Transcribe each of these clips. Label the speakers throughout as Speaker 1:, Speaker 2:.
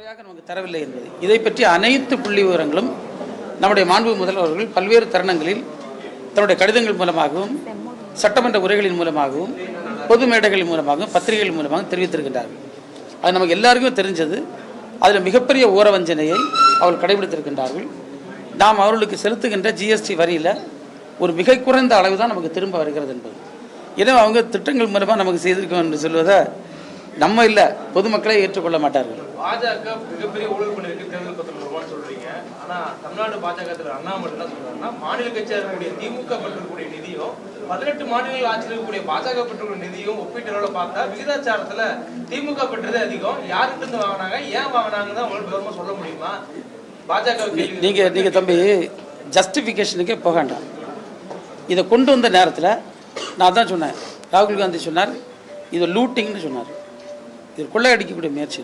Speaker 1: முறையாக நமக்கு தரவில்லை என்பது. இதை பற்றி அனைத்து புள்ளி விவரங்களும் நம்முடைய மாண்பு முதல்வர்கள் பல்வேறு தருணங்களில் தன்னுடைய கடிதங்கள் மூலமாகவும் சட்டமன்ற உரைகளின் மூலமாகவும் பொது மேடைகளின் மூலமாகவும் பத்திரிகைகள் மூலமாகவும் தெரிவித்திருக்கின்றார்கள். அது நமக்கு எல்லாருக்குமே தெரிஞ்சது. அதில் மிகப்பெரிய ஊரவஞ்சனையை அவர்கள் கடைபிடித்திருக்கின்றார்கள். நாம் அவர்களுக்கு செலுத்துகின்ற ஜிஎஸ்டி வரியில் ஒரு மிக குறைந்த அளவு தான் நமக்கு திரும்ப வருகிறது என்பது. எனவே அவங்க திட்டங்கள் மூலமாக நமக்கு செய்திருக்கோம் என்று சொல்வதை நம்ம இல்லை, பொதுமக்களே ஏற்றுக்கொள்ள மாட்டார்கள்.
Speaker 2: பாஜக மிகப்பெரிய ஊழல் பண்ணிருக்கு தேர்தல் பத்திரம் வருமானு சொல்றீங்க. ஆனா தமிழ்நாடு பாஜக அண்ணாமலை என்ன சொல்றாருன்னா, மாநில கட்சியா இருக்கக்கூடிய திமுக பெற்றக்கூடிய நிதியும் 18 மாநிலங்கள் ஆட்சியில் இருக்கக்கூடிய பாஜக பெற்றக்கூடிய நிதியும் ஒப்பீட்டு பார்த்தா விகிதாச்சாரத்துல திமுக பெற்றதே அதிகம். யாருக்கு இருந்து வாங்கினாங்க, ஏன் வாங்கினாங்கன்னு உங்களுக்கு விவரமா சொல்ல முடியுமா? பாஜக
Speaker 1: நீங்க தம்பி ஜஸ்டிஃபிகேஷனுக்கே போக வேண்டாம். இதை கொண்டு வந்த நேரத்தில் நான் தான் சொன்னேன், ராகுல் காந்தி சொன்னார் இதை லூட்டிங்னு சொன்னார், இது கொள்ளையடிக்கக்கூடிய முயற்சி.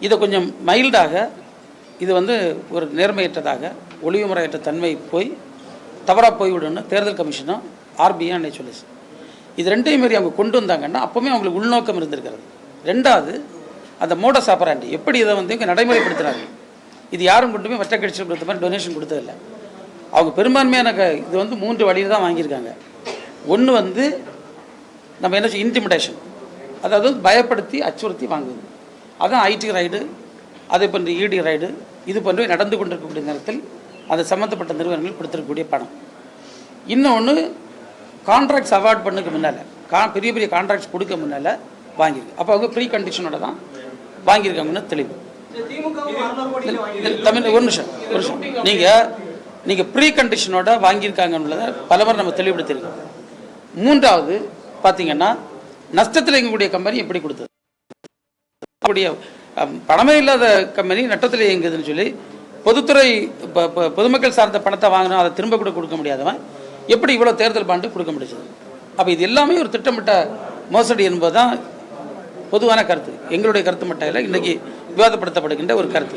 Speaker 1: இதை கொஞ்சம் மைல்டாக, இது ஒரு நேர்மையற்றதாக ஒளிவு முறையற்ற தன்மை போய் தவறாக போய்விடும்னு தேர்தல் கமிஷனும் ஆர்பிஐயும் அன்னைக்கு சொல்லிச்சு. இது ரெண்டையும் மாரி அவங்க கொண்டு வந்தாங்கன்னா அப்போவுமே அவங்களுக்கு உள்நோக்கம் இருந்திருக்கிறது. ரெண்டாவது, அந்த மோடஸ் ஆப்பராண்டி எப்படி இதை இங்கே நடைமுறைப்படுத்துகிறாங்க. இது யாரும் கொண்டு போய் மற்ற கட்சியில் கொடுத்த மாதிரி டொனேஷன் கொடுத்ததில்லை. அவங்க பெரும்பான்மையான இது 3 வழியில் தான் வாங்கியிருக்காங்க. ஒன்று நம்ம என்ன இன்டிமிடேஷன், அதாவது பயப்படுத்தி அச்சுறுத்தி வாங்குது. அதுதான் ஐடி ரைடு, அதே போன்ற இடி ரைடு, இது போன்றவை நடந்து கொண்டிருக்கக்கூடிய நேரத்தில் அது சம்மந்தப்பட்ட நிறுவனங்கள் கொடுத்துருக்கக்கூடிய பணம். இன்னொன்று கான்ட்ராக்ட்ஸ் அவார்ட் பண்ணுக்கு முன்னால், பெரிய பெரிய கான்ட்ராக்ட்ஸ் கொடுக்க முன்னால் வாங்கியிருக்கு. அப்போ அவங்க ப்ரீ கண்டிஷனோட தான் வாங்கியிருக்காங்கன்னு தெளிவு. தமிழ் ஒரு நிமிஷம் நீங்கள் ப்ரீ கண்டிஷனோட வாங்கியிருக்காங்கன்றதை பலவர் நம்ம தெளிவுபடுத்தியிருக்கோம். மூன்றாவது பார்த்தீங்கன்னா, நஷ்டத்தில் இயங்கக்கூடிய கம்பெனி எப்படி கொடுத்தது, அப்படியே பணமே இல்லாத கம்பெனி நட்டத்தில் இயங்குதுன்னு சொல்லி பொதுத்துறை பொதுமக்கள் சார்ந்த பணத்தை வாங்கினோம், அதை திரும்ப கூட கொடுக்க முடியாதவன் எப்படி இவ்வளோ தேர்தல் பாண்டு கொடுக்க முடிச்சது. அப்போ இது எல்லாமே ஒரு திட்டமிட்ட மோசடி என்பது தான் பொதுவான கருத்து. எங்களுடைய கருத்து மட்டும் இல்லை, இன்றைக்கி விவாதப்படுத்தப்படுகின்ற ஒரு கருத்து.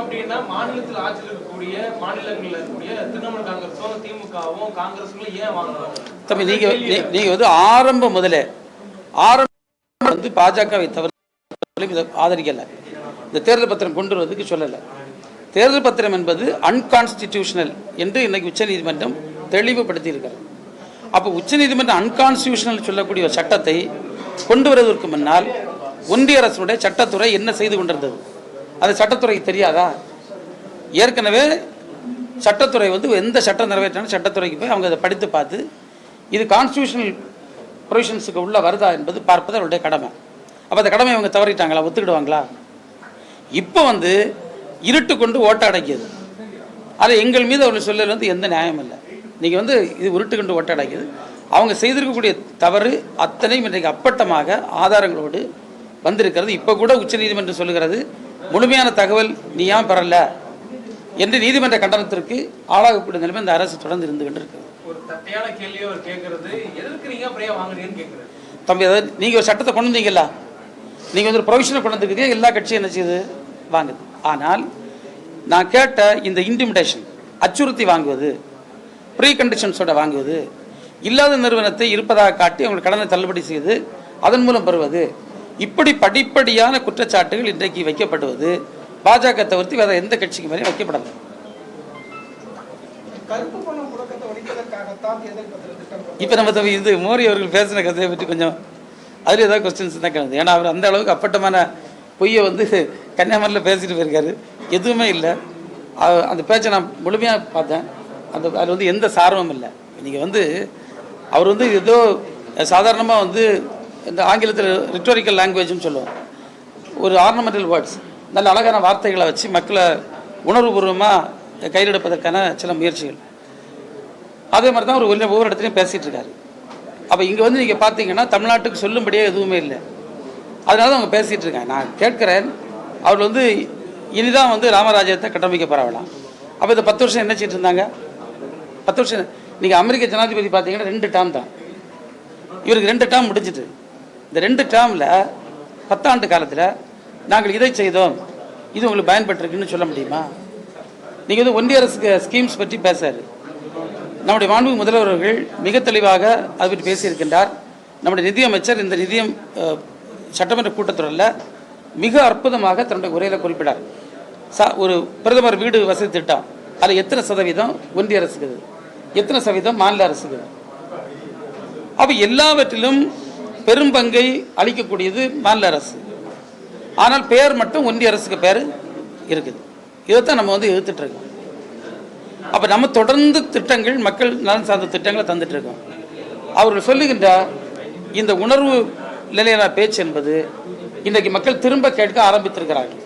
Speaker 2: அப்படின்னா மாநிலத்தில் ஆட்சியில் இருக்கக்கூடிய மாநிலங்களில் இருக்கக்கூடிய திரிணாமுல் காங்கிரஸும் திமுகவும் காங்கிரஸும் ஏன் வாங்கணும்?
Speaker 1: தம்பி நீங்கள் ஆரம்ப முதலே பாஜகவை தவிர இதை ஆதரிக்கலை. இந்த தேர்தல் பத்திரம் கொண்டு வருவதற்கு சொல்லலை. தேர்தல் பத்திரம் என்பது அன்கான்ஸ்டிடியூஷனல் என்று இன்னைக்கு உச்சநீதிமன்றம் தெளிவுபடுத்தி இருக்கிறது. அப்போ உச்சநீதிமன்றம் அன்கான்ஸ்டிடியூஷனல் சொல்லக்கூடிய ஒரு சட்டத்தை கொண்டு வருவதற்கு முன்னால் ஒன்றிய அரசுடைய சட்டத்துறை என்ன செய்து கொண்டிருந்தது, அது சட்டத்துறைக்கு தெரியாதா? ஏற்கனவே சட்டத்துறை எந்த சட்டம் நிறைவேற்றாலும் சட்டத்துறைக்கு போய் அவங்க அதை படித்து பார்த்து இது கான்ஸ்டிடியூஷனல் ப்ரொவிஷன்ஸுக்கு உள்ள வருதா என்பது பார்ப்பது அவருடைய கடமை. அப்போ அந்த கடமை அவங்க தவறிட்டாங்களா, ஒத்துக்கிடுவாங்களா? இப்போ இருட்டு கொண்டு ஓட்ட அடைக்கியது. அது எங்கள் மீது அவர்கள் சொல்ல எந்த நியாயம் இல்லை. நீங்கள் இது உருட்டு கொண்டு ஓட்ட அடைக்கியது. அவங்க செய்திருக்கக்கூடிய தவறு அத்தனையும் இன்றைக்கு அப்பட்டமாக ஆதாரங்களோடு வந்திருக்கிறது. இப்போ கூட உச்சநீதிமன்றம் சொல்லுகிறது, முழுமையான தகவல் நீ ஏன் பெறல என்று நீதிமன்ற கண்டனத்திற்கு ஆளாகக்கூடிய நிலைமை இந்த அரசு தொடர்ந்து இருந்து கொண்டிருக்கிறது. தம்பி, அதாவது நீங்கள் ஒரு சட்டத்தை கொண்டு வந்தீங்களா, நீங்கள் ஒரு ப்ரொவிஷனை கொண்டு வந்துருக்கீங்க, எல்லா கட்சியும் என்ன செய்யுது, வாங்குது. ஆனால் நான் கேட்ட இந்த இன்டிமிடேஷன், அச்சுறுத்தி வாங்குவது, ப்ரீ கண்டிஷன்ஸோட வாங்குவது, இல்லாத நிறுவனத்தை இருப்பதாக காட்டி அவங்களுக்கு கடனை தள்ளுபடி செய்து அதன் மூலம் பெறுவது, இப்படி படிப்படியான குற்றச்சாட்டுகள் இன்றைக்கு வைக்கப்படுவது பாஜக தவிர்த்து வேற எந்த கட்சிக்கு மேலே வைக்கப்படலை. இப்போ நம்ம இது மோடி அவர்கள் பேசின கதையை பற்றி கொஞ்சம் அதில் ஏதாவது கொஸ்டின்ஸ் தான் கேட்குது. ஏன்னா அவர் அந்த அளவுக்கு அப்பட்டமான பொய்யை கன்னியாகுமரியில் பேசிட்டு போயிருக்காரு. எதுவுமே இல்லை. அந்த பேச்சை நான் முழுமையாக பார்த்தேன். அதில் எந்த சாரமும் இல்லை. நீங்கள் அவர் ஏதோ சாதாரணமாக இந்த ஆங்கிலத்தில் ரிட்டோரிக்கல் லாங்குவேஜ்னு சொல்லுவோம், ஒரு ஆர்னமெண்டல் வேர்ட்ஸ், நல்ல அழகான வார்த்தைகளை வச்சு மக்களை உணர்வுபூர்வமாக கையெடுப்பதற்கான சில முயற்சிகள். அதே மாதிரி தான் அவர் ஒவ்வொரு இடத்துலையும் பேசிகிட்டு இருக்காரு. அப்போ இங்கே நீங்கள் பார்த்தீங்கன்னா தமிழ்நாட்டுக்கு சொல்லும்படியே எதுவுமே இல்லை. அதனால தான் அவங்க பேசிகிட்டு இருக்காங்க. நான் கேட்குறேன், அவர் இனிதான் ராமராஜ்யத்தை கட்டமைக்க போகிறாங்களாம். அப்போ இந்த 10 வருஷம் என்ன செய்யிட்டு இருந்தாங்க? 10 வருஷம் நீங்கள் அமெரிக்க ஜனாதிபதி பார்த்தீங்கன்னா 2 டேர்ம் தான். இவருக்கு 2 டேர்ம் முடிஞ்சிட்டு. இந்த 2 டேர்மில் 10 ஆண்டு காலத்தில் நாங்கள் இதை செய்தோம், இது உங்களுக்கு பயன்பட்டுருக்குன்னு சொல்ல முடியுமா? நீங்கள் ஒன்றிய அரசுக்கு ஸ்கீம்ஸ் பற்றி பேசுகிறார். நம்முடைய மாண்பு முதல்வர்கள் மிக தெளிவாக அதை பற்றி பேசியிருக்கின்றார். நம்முடைய நிதியமைச்சர் இந்த நிதியம் சட்டமன்ற கூட்டத்தொடரில் மிக அற்புதமாக தன்னுடைய உரையில் குறிப்பிட்டார். ஒரு பிரதமர் வீடு வசதி திட்டம், அதில் எத்தனை சதவீதம் ஒன்றிய அரசுக்கு, எத்தனை சதவீதம் மாநில அரசுக்கு? அப்போ எல்லாவற்றிலும் பெரும் பங்கை அளிக்கக்கூடியது மாநில அரசு. ஆனால் பெயர் மட்டும் ஒன்றிய அரசுக்கு பேர் இருக்குது. இதைத்தான் நம்ம எதிர்த்துட்டு இருக்கோம். அப்போ நம்ம தொடர்ந்து திட்டங்கள், மக்கள் நலன் சார்ந்த திட்டங்களை தந்துட்டு இருக்கோம். அவர்கள் சொல்லுகின்ற இந்த உணர்வு நிலையான பேச்சு என்பது இன்றைக்கு மக்கள் திரும்ப கேட்க ஆரம்பித்திருக்கிறார்கள்.